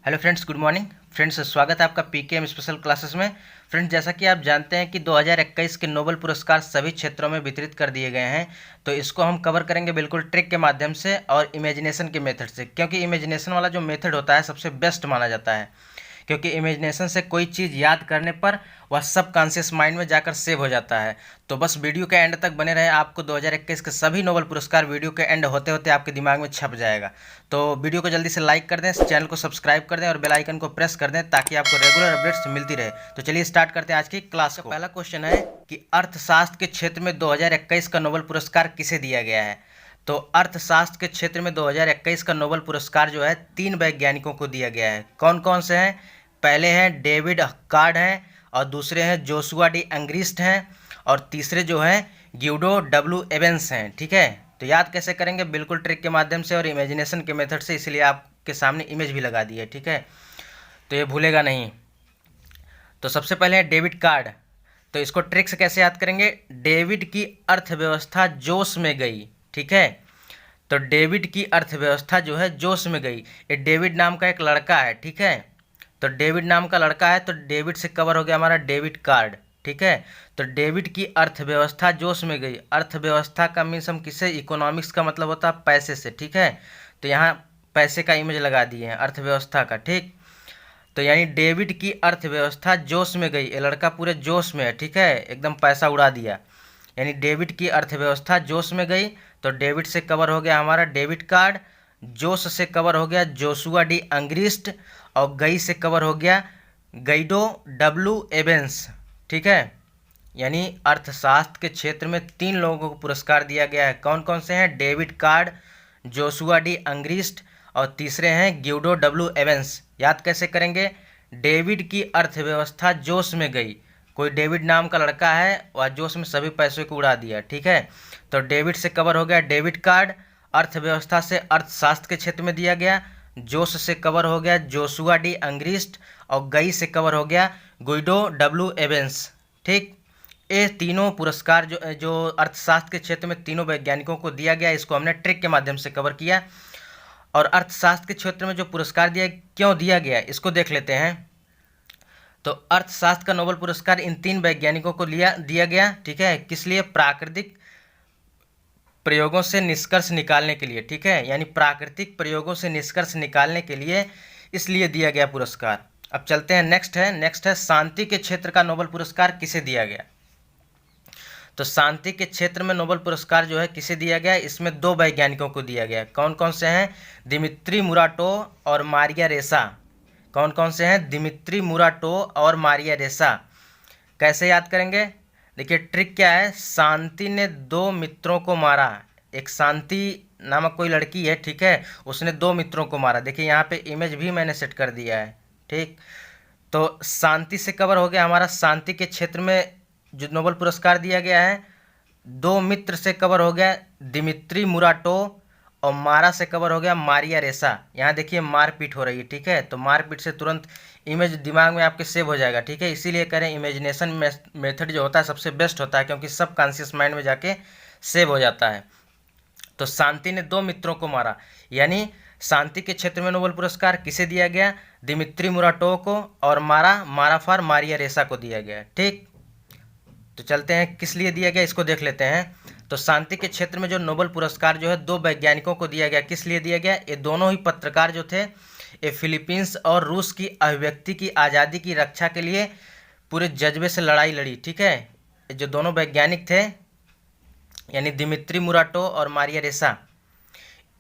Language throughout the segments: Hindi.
Hello friends, good morning friends. स्वागत है आपका पीकेएम स्पेशल क्लासेस में। फ्रेंड्स, जैसा कि आप जानते हैं कि 2021 के नोबेल पुरस्कार सभी क्षेत्रों में वितरित कर दिए गए हैं। तो इसको हम कवर करेंगे बिल्कुल ट्रिक के माध्यम से और इमेजिनेशन के मेथड से, क्योंकि इमेजिनेशन वाला जो मेथड होता है सबसे बेस्ट माना जाता है। क्योंकि इमेजिनेशन से कोई चीज़ याद करने पर वह सब कॉन्शियस माइंड में जाकर सेव हो जाता है। तो बस वीडियो के एंड तक बने रहे, आपको 2021 के सभी नोबेल पुरस्कार वीडियो के एंड होते होते आपके दिमाग में छप जाएगा। तो वीडियो को जल्दी से लाइक कर दें, चैनल को सब्सक्राइब कर दें और बेल आइकन को प्रेस कर दें ताकि आपको रेगुलर अपडेट्स मिलती रहे। तो चलिए स्टार्ट करते हैं आज की क्लास को। पहला क्वेश्चन है कि अर्थशास्त्र के क्षेत्र में 2021 का नोबेल पुरस्कार किसे दिया गया है। तो अर्थशास्त्र के क्षेत्र में 2021 का नोबेल पुरस्कार जो है 3 वैज्ञानिकों को दिया गया है। कौन कौन से हैं? पहले हैं डेविड हक्कार्ड हैं, और दूसरे हैं जोशुआ डी एंग्रिस्ट हैं, और तीसरे जो हैं ग्यूडो डब्ल्यू एवेंस हैं। ठीक है, तो याद कैसे करेंगे? बिल्कुल ट्रिक के माध्यम से और इमेजिनेशन के मेथड से, इसलिए आपके सामने इमेज भी लगा दी है। ठीक है, तो ये भूलेगा नहीं। तो सबसे पहले है डेविड कार्ड। तो इसको ट्रिक से कैसे याद करेंगे? डेविड की अर्थव्यवस्था जोश में गई। ठीक है, तो डेविड की अर्थव्यवस्था जो है जोश में गई। ये डेविड नाम का एक लड़का है। ठीक है, तो डेविड नाम का लड़का है, तो डेविड से कवर हो गया हमारा डेविड कार्ड। ठीक है, तो डेविड की अर्थव्यवस्था जोश में गई। अर्थव्यवस्था का मीन्स हम किसे, इकोनॉमिक्स का मतलब होता है पैसे से। ठीक है, तो यहाँ पैसे का इमेज लगा दिए हैं अर्थव्यवस्था का। ठीक, तो यानी डेविड की अर्थव्यवस्था जोश में गई। ये लड़का पूरे जोश में है। ठीक है, एकदम पैसा उड़ा दिया। यानी डेविड की अर्थव्यवस्था जोश में गई, तो डेविड से कवर हो गया हमारा डेविड कार्ड। जोश से कवर हो गया जोशुआ डी एंग्रिस्ट, और गई से कवर हो गया गाइडो डब्ल्यू एवेंस। ठीक है, यानी अर्थशास्त्र के क्षेत्र में 3 लोगों को पुरस्कार दिया गया है। कौन कौन से हैं? David card, Joshua D Angrist, और तीसरे हैं ग्यूडो डब्ल्यू एवेंस। याद कैसे करेंगे? डेविड की अर्थव्यवस्था जोश में गई। कोई डेविड नाम का लड़का है, वह जोश में सभी पैसों को उड़ा दिया। ठीक है, तो डेविड से कवर हो गया डेविड कार्ड, अर्थव्यवस्था से अर्थशास्त्र के क्षेत्र में दिया गया। जोश से कवर हो गया जोशुआ डी एंग्रिस्ट, और गई से कवर हो गया गुइडो डब्ल्यू एवेंस। ठीक, ये तीनों पुरस्कार जो जो अर्थशास्त्र के क्षेत्र में तीनों वैज्ञानिकों को दिया गया, इसको हमने ट्रिक के माध्यम से कवर किया। और अर्थशास्त्र के क्षेत्र में जो पुरस्कार दिया, क्यों दिया गया, इसको देख लेते हैं। तो अर्थशास्त्र का नोबेल पुरस्कार इन 3 वैज्ञानिकों को दिया गया। ठीक है, किस लिए? प्राकृतिक प्रयोगों से निष्कर्ष निकालने के लिए। ठीक है, यानी प्राकृतिक प्रयोगों से निष्कर्ष निकालने के लिए इसलिए दिया गया पुरस्कार। अब चलते हैं, नेक्स्ट है शांति के क्षेत्र का नोबेल पुरस्कार किसे दिया गया। तो शांति के क्षेत्र में नोबेल पुरस्कार जो है किसे दिया गया? इसमें 2 वैज्ञानिकों को दिया गया। कौन कौन से हैं? दिमित्री मुराटो और मारिया रेसा। कौन कौन से हैं? दिमित्री मुराटो और मारिया रेसा। कैसे याद करेंगे? देखिए ट्रिक क्या है। शांति ने 2 मित्रों को मारा। एक शांति नामक कोई लड़की है। ठीक है, उसने 2 मित्रों को मारा। देखिए यहाँ पे इमेज भी मैंने सेट कर दिया है। ठीक, तो शांति से कवर हो गया हमारा, शांति के क्षेत्र में जो नोबेल पुरस्कार दिया गया है। 2 मित्र से कवर हो गया दिमित्री मुराटो, और मारा से कवर हो गया मारिया रेसा। यहाँ देखिए मारपीट हो रही है। ठीक है, तो मारपीट से तुरंत इमेज दिमाग में आपके सेव हो जाएगा। ठीक है, इसीलिए करें इमेजिनेशन मेथड जो होता है सबसे बेस्ट होता है, क्योंकि सब कॉन्शियस माइंड में जाके सेव हो जाता है। तो शांति ने 2 मित्रों को मारा, यानी शांति के क्षेत्र में नोबेल पुरस्कार किसे दिया गया? दिमित्री मुराटो को, और मारा फॉर मारिया रेसा को दिया गया। ठीक, तो चलते हैं किस लिए दिया गया, इसको देख लेते हैं। तो शांति के क्षेत्र में जो नोबेल पुरस्कार जो है 2 वैज्ञानिकों को दिया गया। किस लिए दिया गया? ये दोनों ही पत्रकार जो थे, ये फिलीपींस और रूस की अभिव्यक्ति की आज़ादी की रक्षा के लिए पूरे जज्बे से लड़ाई लड़ी। ठीक है, ये जो दोनों वैज्ञानिक थे, यानी दिमित्री मुराटो और मारिया रेसा,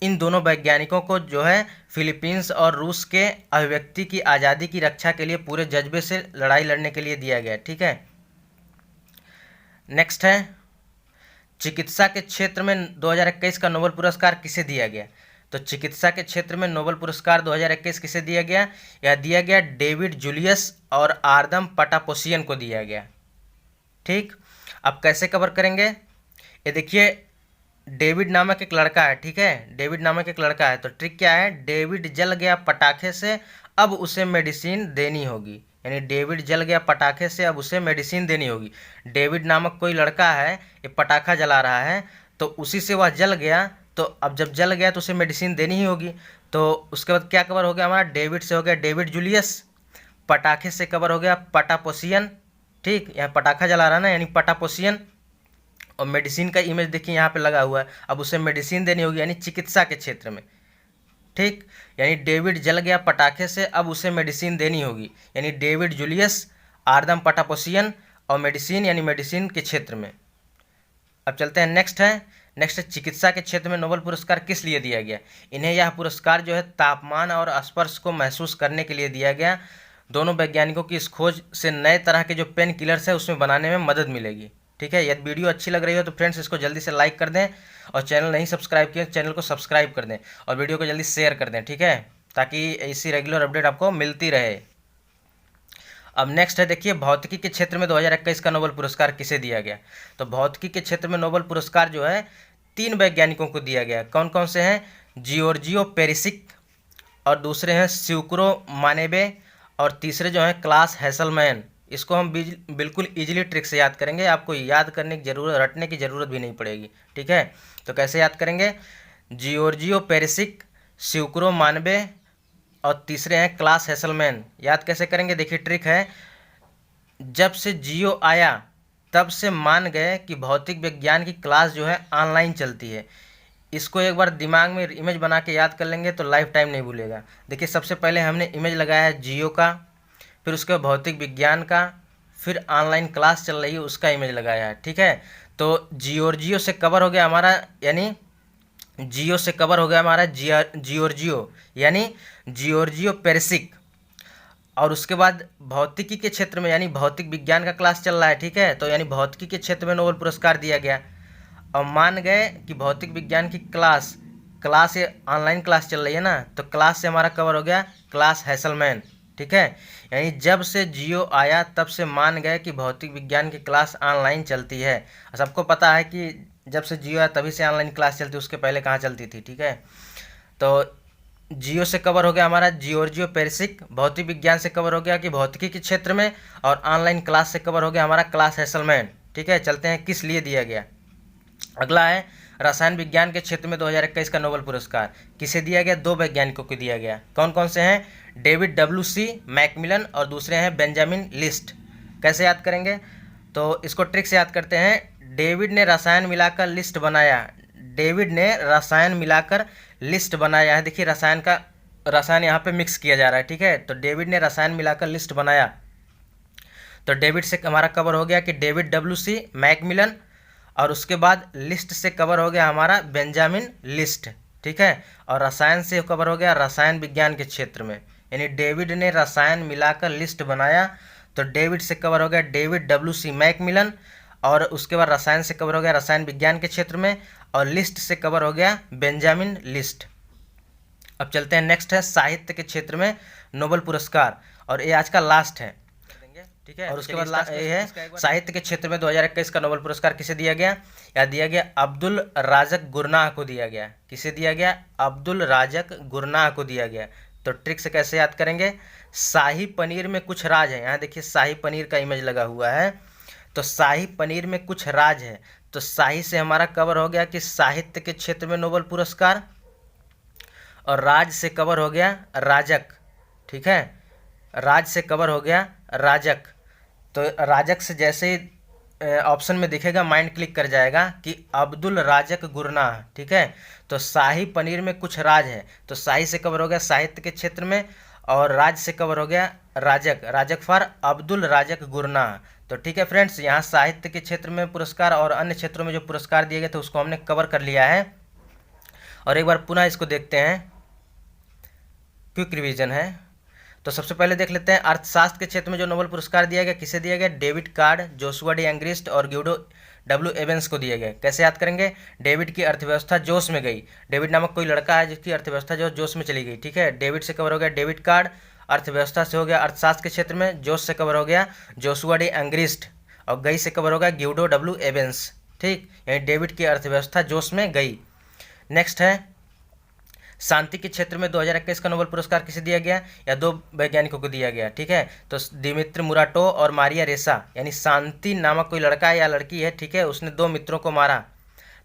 इन दोनों वैज्ञानिकों को जो है फिलीपींस और रूस के अभिव्यक्ति की आज़ादी की रक्षा के लिए पूरे जज्बे से लड़ाई लड़ने के लिए दिया गया। ठीक है, नेक्स्ट है चिकित्सा के क्षेत्र में 2021 का नोबेल पुरस्कार किसे दिया गया। तो चिकित्सा के क्षेत्र में नोबेल पुरस्कार 2021 किसे दिया गया? यह दिया गया डेविड जूलियस और आर्दम पटापोसियन को दिया गया। ठीक, अब कैसे कवर करेंगे? ये देखिए डेविड नामक एक लड़का है। ठीक है, डेविड नामक एक लड़का है, तो ट्रिक क्या है? डेविड जल गया पटाखे से, अब उसे मेडिसिन देनी होगी। यानी डेविड जल गया पटाखे से, अब उसे मेडिसिन देनी होगी। डेविड नामक कोई लड़का है, ये पटाखा जला रहा है, तो उसी से वह जल गया, तो अब जब जल गया तो उसे मेडिसिन देनी ही होगी। तो उसके बाद क्या कवर हो गया हमारा, डेविड से हो गया डेविड जूलियस, पटाखे से कवर हो गया पटापोसियन, ठीक, यहाँ पटाखा जला रहा है ना यानी पटापोसियन। और मेडिसिन का इमेज देखिए यहाँ पे लगा हुआ है, अब उसे मेडिसिन देनी होगी यानी चिकित्सा के क्षेत्र में, ठीक, यानी डेविड जल गया पटाखे से, अब उसे मेडिसिन देनी होगी, यानी डेविड जूलियस, आर्दम पटापोसियन और मेडिसिन यानी मेडिसिन के क्षेत्र में। अब चलते हैं नेक्स्ट है चिकित्सा के क्षेत्र में नोबेल पुरस्कार किस लिए दिया गया। इन्हें यह पुरस्कार जो है तापमान और स्पर्श को महसूस करने के लिए दिया गया। दोनों वैज्ञानिकों की इस खोज से नए तरह के जो पेन किलर्स है उसमें बनाने में मदद मिलेगी, ठीक है। यदि वीडियो अच्छी लग रही हो तो फ्रेंड्स इसको जल्दी से लाइक कर दें, और चैनल नहीं सब्सक्राइब किया चैनल को सब्सक्राइब कर दें, और वीडियो को जल्दी शेयर कर दें, ठीक है, ताकि ऐसी रेगुलर अपडेट आपको मिलती रहे। अब नेक्स्ट है देखिए भौतिकी के क्षेत्र में 2021 का नोबेल पुरस्कार किसे दिया गया। तो भौतिकी के क्षेत्र में नोबेल पुरस्कार जो है 3 वैज्ञानिकों को दिया गया। कौन कौन से हैं, जियोर्जियो पेरिसिक, और दूसरे हैं स्यूक्रो मानेबे, और तीसरे जो हैं क्लास हैसलमैन। इसको हम बिल्कुल इजीली ट्रिक से याद करेंगे, आपको याद करने की जरूरत, रटने की ज़रूरत भी नहीं पड़ेगी, ठीक है। तो कैसे याद करेंगे, जियोर्जियो पेरिसिक, स्यूक्रो मानबे और तीसरे हैं क्लास हैसलमैन। याद कैसे करेंगे, देखिए ट्रिक है, जब से जियो आया तब से मान गए कि भौतिक विज्ञान की क्लास जो है ऑनलाइन चलती है। इसको एक बार दिमाग में इमेज बना के याद कर लेंगे तो लाइफ टाइम नहीं भूलेगा। देखिए सबसे पहले हमने इमेज लगाया है जियो का, फिर उसके बाद भौतिक विज्ञान का, फिर ऑनलाइन क्लास चल रही है उसका इमेज लगाया है, ठीक है। तो जियोर्जियो से कवर हो गया हमारा, यानी जियो से कवर हो गया हमारा जियोर्जियो यानी जियोर्जियो पेरिसिक, और उसके बाद भौतिकी के क्षेत्र में यानी भौतिक विज्ञान का क्लास चल रहा है, ठीक है, तो यानी भौतिकी के क्षेत्र में नोबेल पुरस्कार दिया गया। और मान गए कि भौतिक विज्ञान की क्लास ये ऑनलाइन क्लास चल रही है ना, तो क्लास से हमारा कवर हो गया क्लास हैसलमैन, ठीक है, यानी जब से जियो आया तब से मान गए कि भौतिक विज्ञान की क्लास ऑनलाइन चलती है। सबको पता है कि जब से जियो आया तभी से ऑनलाइन क्लास चलती है, उसके पहले कहाँ चलती थी, ठीक है। तो जियो से कवर हो गया हमारा जियोर्जियो पेरिसिक, भौतिक विज्ञान से कवर हो गया कि भौतिकी के क्षेत्र में, और ऑनलाइन क्लास से कवर हो गया हमारा क्लास हैसलमैन, ठीक है। चलते हैं किस लिए दिया गया। अगला है रसायन विज्ञान के क्षेत्र में 2021 का नोबेल पुरस्कार किसे दिया गया। 2 वैज्ञानिकों को दिया गया। कौन कौन से हैं, डेविड WC मैकमिलन और दूसरे हैं बेंजामिन लिस्ट। कैसे याद करेंगे, तो इसको ट्रिक से याद करते हैं। डेविड ने रसायन मिलाकर लिस्ट बनाया, डेविड ने रसायन मिलाकर लिस्ट बनाया है। देखिए रसायन यहाँ पे मिक्स किया जा रहा है, ठीक है। तो डेविड ने रसायन मिलाकर लिस्ट बनाया, तो डेविड से हमारा कवर हो गया कि डेविड WC मैकमिलन, और उसके बाद लिस्ट से कवर हो गया हमारा बेंजामिन लिस्ट, ठीक है। और रसायन से कवर हो गया रसायन विज्ञान के क्षेत्र में, यानी डेविड ने रसायन मिलाकर लिस्ट बनाया, तो डेविड से कवर हो गया डेविड WC मैकमिलन, और उसके बाद रसायन से कवर हो गया रसायन विज्ञान के क्षेत्र में, और लिस्ट से कवर हो गया बेंजामिन लिस्ट। अब चलते हैं नेक्स्ट है साहित्य के क्षेत्र में नोबेल पुरस्कार, और ये आज का लास्ट है, ठीक है। और उसके बाद ये है साहित्य के क्षेत्र में 2021 का नोबेल पुरस्कार किसे दिया गया। या दिया गया अब्दुल राज़क गुरनाह को दिया गया। किसे दिया गया, अब्दुल राज़क गुरनाह को दिया गया। तो ट्रिक से कैसे याद करेंगे, शाही पनीर में कुछ राज है। यहाँ देखिए शाही पनीर का इमेज लगा हुआ है, तो शाही पनीर में कुछ राज है, तो शाही से हमारा कवर हो गया कि साहित्य के क्षेत्र में नोबेल पुरस्कार, और राज से कवर हो गया राजक, ठीक है, राज से कवर हो गया राजक। तो राजक से जैसे ही ऑप्शन में दिखेगा माइंड क्लिक कर जाएगा कि अब्दुल राज़क गुरनाह, ठीक है। तो शाही पनीर में कुछ राज है, तो शाही से कवर हो गया साहित्य के क्षेत्र में, और राज से कवर हो गया राजक फॉर अब्दुल राज़क गुरनाह। तो ठीक है फ्रेंड्स, यहाँ साहित्य के क्षेत्र में पुरस्कार और अन्य क्षेत्रों में जो पुरस्कार दिए गए थे उसको हमने कवर कर लिया है। और एक बार पुनः इसको देखते हैं, क्विक रिवीजन है। तो सबसे पहले देख लेते हैं अर्थशास्त्र के क्षेत्र में जो नोबेल पुरस्कार दिया गया किसे दिया गया, David card, Joshua D Angrist और गियोडो W एवेंस को दिए गए। कैसे याद करेंगे, डेविड की अर्थव्यवस्था जोश में गई। डेविड नामक कोई लड़का है जिसकी अर्थव्यवस्था जो जोश में चली गई, ठीक है। डेविड से कवर हो गया डेविड कार्ड, अर्थव्यवस्था से हो गया अर्थशास्त्र के क्षेत्र में, जोश से कवर हो गया जोशुआ डी एंग्रिस्ट, और गई से कवर हो गया गियोडो W एवेंस, ठीक, यानी डेविड की अर्थव्यवस्था जोश में गई। नेक्स्ट है शांति के क्षेत्र में 2021 का नोबेल पुरस्कार किसे दिया गया, या 2 वैज्ञानिकों को दिया गया, ठीक है। तो दिमित्र मुराटो और मारिया रेसा, यानी शांति नामक कोई लड़का है या लड़की है, ठीक है, उसने 2 मित्रों को मारा,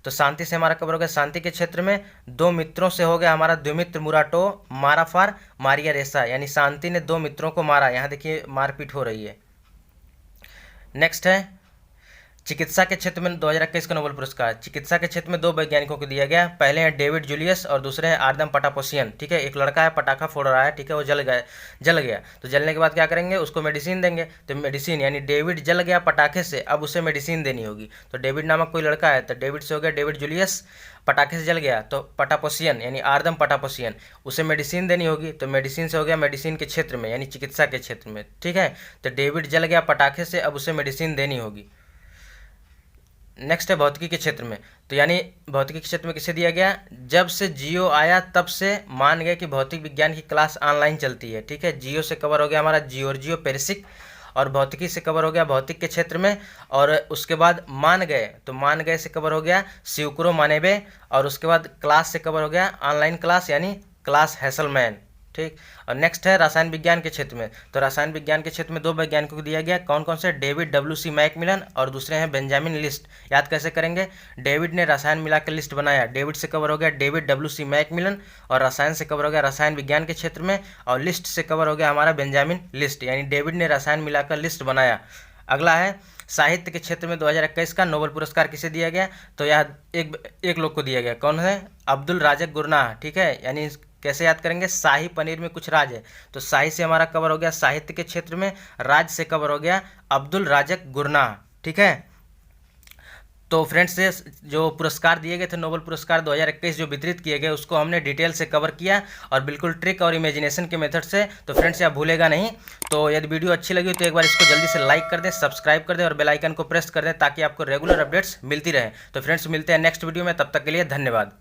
तो शांति से हमारा कवर हो गया शांति के क्षेत्र में। दो मित्रों से हो गया हमारा द्विमित्र मुराटो माराफार मारिया रेसा, यानी शांति ने दो मित्रों को मारा। यहाँ देखिए मारपीट हो रही है। नेक्स्ट है चिकित्सा के क्षेत्र में 2021 का नोबेल पुरस्कार। चिकित्सा के क्षेत्र में दो वैज्ञानिकों को दिया गया। पहले हैं डेविड जूलियस और दूसरे हैं आर्दम पटापोसियन। ठीक है, एक लड़का है पटाखा फोड़ रहा है, ठीक है, वो जल गया। तो जलने के बाद क्या करेंगे, उसको मेडिसिन देंगे। तो मेडिसिन यानी डेविड जल गया पटाखे से, अब उसे मेडिसिन देनी होगी। तो डेविड नामक कोई लड़का है, तो डेविड से हो गया डेविड जूलियस, पटाखे से जल गया तो पटापोसियन यानी आर्दम पटापोसियन, उसे मेडिसिन देनी होगी। तो मेडिसिन से हो गया मेडिसिन के क्षेत्र में यानी चिकित्सा के क्षेत्र में। ठीक है, तो डेविड जल गया पटाखे से, अब उसे मेडिसिन देनी होगी। नेक्स्ट है भौतिकी के क्षेत्र में। तो यानी भौतिकी के क्षेत्र में किसे दिया गया, जब से जियो आया तब से मान गए कि भौतिक विज्ञान की क्लास ऑनलाइन चलती है। ठीक है, जियो से कवर हो गया हमारा जियोर्जियो पेरिसिक, और भौतिकी से कवर हो गया भौतिक के क्षेत्र में। और उसके बाद मान गए, तो मान गए से कवर हो गया शिवकुरो मानेबे, और उसके बाद क्लास से कवर हो गया ऑनलाइन क्लास यानी क्लास हैसलमैन। ठीक, और नेक्स्ट है रसायन विज्ञान के क्षेत्र में। तो रसायन विज्ञान के क्षेत्र में दो वैज्ञानिकों को दिया गया। कौन कौन से, डेविड WC मैकमिलन और दूसरे हैं बेंजामिन लिस्ट। याद कैसे करेंगे, डेविड ने रसायन मिला के लिस्ट बनाया, डेविड से कवर हो गया डेविड WC मैकमिलन, और रसायन से कवर हो गया रसायन विज्ञान के क्षेत्र में, और लिस्ट से कवर हो गया हमारा बेंजामिन लिस्ट, यानी डेविड ने रसायन मिलाकर लिस्ट बनाया। अगला है साहित्य के क्षेत्र में 2021 का नोबेल पुरस्कार किसे दिया गया, तो यह एक लोग को दिया गया। कौन है, अब्दुल राज़क गुरनाह। ठीक है, यानी कैसे याद करेंगे, शाही पनीर में कुछ राज है, तो शाही से हमारा कवर हो गया साहित्य के क्षेत्र में, राज से कवर हो गया अब्दुल राज़क गुरनाह। ठीक है, तो फ्रेंड्स से जो पुरस्कार दिए गए थे नोबेल पुरस्कार 2021 जो वितरित किए गए, उसको हमने डिटेल से कवर किया और बिल्कुल ट्रिक और इमेजिनेशन के मेथड से। तो फ्रेंड्स आप भूलेगा नहीं। तो यदि वीडियो अच्छी लगी तो एक बार इसको जल्दी से लाइक कर दें, सब्सक्राइब कर दें और बेल आइकन को प्रेस कर दें ताकि आपको रेगुलर अपडेट्स मिलती रहे। तो फ्रेंड्स मिलते हैं नेक्स्ट वीडियो में, तब तक के लिए धन्यवाद।